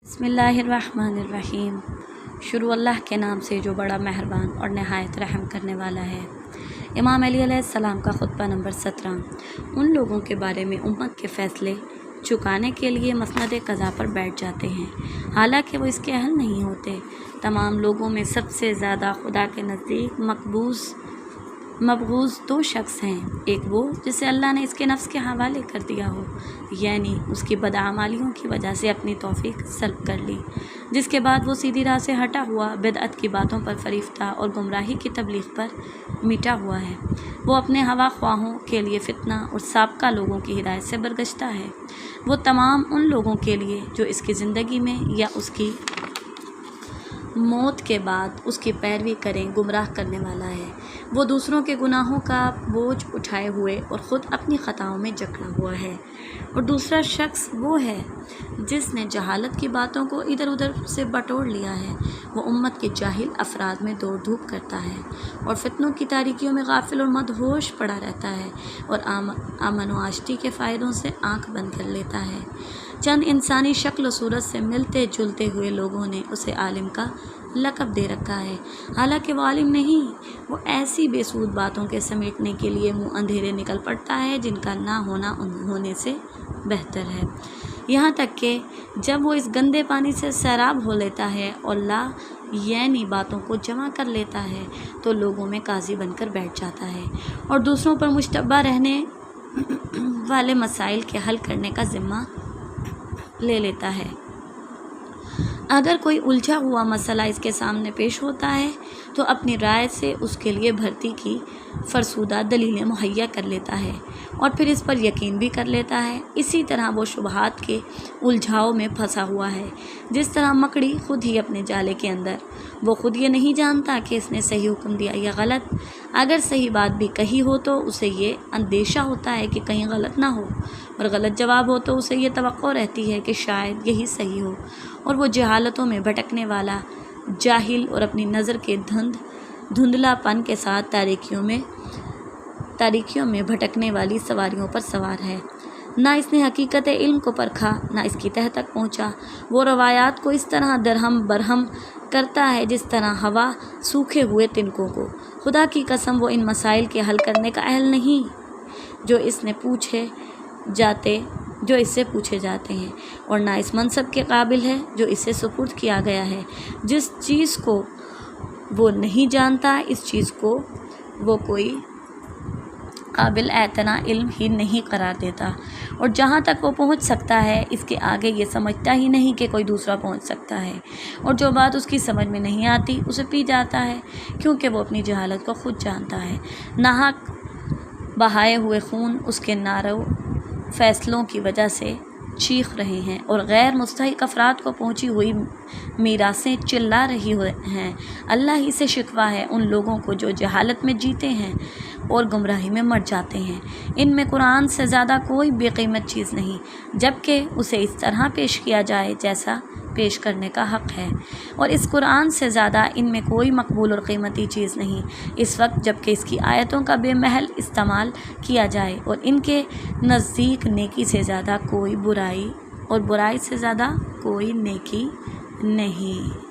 बिस्मिल्लाहिर्रहमानिर्रहीम। शुरू अल्लाह के नाम से जो बड़ा मेहरबान और नहायत रहम करने वाला है। इमाम अली अलैहिस्सलाम का खुतबा नंबर 17। उन लोगों के बारे में उम्मत के फ़ैसले चुकाने के लिए मसनद क़ज़ा पर बैठ जाते हैं, हालांकि वो इसके अहल नहीं होते। तमाम लोगों में सबसे ज़्यादा खुदा के नज़दीक मबगूज़ दो शख्स हैं। एक वो जिसे अल्लाह ने इसके नफ्स के हवाले कर दिया हो, यानी उसकी बदआमालियों की वजह से अपनी तौफीक सल्ब कर ली, जिसके बाद वो सीधी राह से हटा हुआ बिदअत की बातों पर फरीफ्ता और गुमराही की तबलीग पर मिटा हुआ है। वो अपने हवा ख्वाहों के लिए फितना और साबका लोगों की हिदायत से बरगश्ता है। वो तमाम उन लोगों के लिए जो इसकी ज़िंदगी में या उसकी मौत के बाद उसकी पैरवी करें गुमराह करने वाला है। वो दूसरों के गुनाहों का बोझ उठाए हुए और ख़ुद अपनी ख़ताओं में जकड़ा हुआ है। और दूसरा शख्स वो है जिसने जहालत की बातों को इधर उधर से बटोर लिया है। वो उम्मत के जाहिल अफराद में दौड़ धूप करता है और फितनों की तारीकियों में गाफिल और मदहोश पड़ा रहता है और अमन व आश्ती के फ़ायदों से आँख बंद कर लेता है। चंद इंसानी शक्ल व सूरत से मिलते जुलते हुए लोगों ने उसे आलिम का लक़ब दे रखा है, हालांकि वो आलिम नहीं। वो ऐसी बेसूद बातों के समेटने के लिए मुँह अंधेरे निकल पड़ता है जिनका ना होना होने से बेहतर है। यहाँ तक कि जब वो इस गंदे पानी से सैराब हो लेता है और यानी बातों को जमा कर लेता है, तो लोगों में काजी बनकर बैठ जाता है और दूसरों पर मुश्तबा रहने वाले मसाइल के हल करने का ज़िम्मा ले लेता है। अगर कोई उलझा हुआ मसला इसके सामने पेश होता है तो अपनी राय से उसके लिए भर्ती की फरसूदा दलीलें मुहैया कर लेता है और फिर इस पर यकीन भी कर लेता है। इसी तरह वो शुबहात के उलझाव में फंसा हुआ है, जिस तरह मकड़ी खुद ही अपने जाले के अंदर। वो खुद ये नहीं जानता कि इसने सही हुक्म दिया या गलत। अगर सही बात भी कही हो तो उसे ये अंदेशा होता है कि कहीं गलत ना हो, और गलत जवाब हो तो उसे ये तवक्को रहती है कि शायद यही सही हो। और वो जहालतों में भटकने वाला जाहिल और अपनी नज़र के धुंधलापन के साथ तारीकियों में भटकने वाली सवारियों पर सवार है। ना इसने हकीकत इल्म को परखा, ना इसकी तह तक पहुँचा। वो रवायात को इस तरह दरहम बरहम करता है जिस तरह हवा सूखे हुए तिनकों को। खुदा की कसम वो इन मसाइल के हल करने का अहल नहीं जो इससे पूछे जाते हैं, और ना इस मनसब के काबिल है जो इससे सुपुर्द किया गया है। जिस चीज़ को वो नहीं जानता, इस चीज़ को वो कोई काबिल एतना इल्म ही नहीं करार देता, और जहाँ तक वो पहुँच सकता है इसके आगे ये समझता ही नहीं कि कोई दूसरा पहुँच सकता है। और जो बात उसकी समझ में नहीं आती उसे पी जाता है, क्योंकि वो अपनी जहालत को खुद जानता है। नाहक बहाए हुए खून उसके नारो फ़ैसलों की वजह से चीख रहे हैं और गैर मुस्तहिक अफराद को पहुँची हुई मीरासें चिल्ला रही हैं। अल्लाह ही से शिकवा है उन लोगों को जो जहालत में जीते हैं और गुमराही में मर जाते हैं। इनमें कुरान से ज़्यादा कोई बेकीमत चीज़ नहीं, जबकि उसे इस तरह पेश किया जाए जैसा पेश करने का हक़ है, और इस कुरान से ज़्यादा इनमें कोई मकबूल और कीमती चीज़ नहीं इस वक्त जबकि इसकी आयतों का बेमहल इस्तेमाल किया जाए, और इनके नज़दीक नेकी से ज़्यादा कोई बुराई और बुराई से ज़्यादा कोई नेकी नहीं।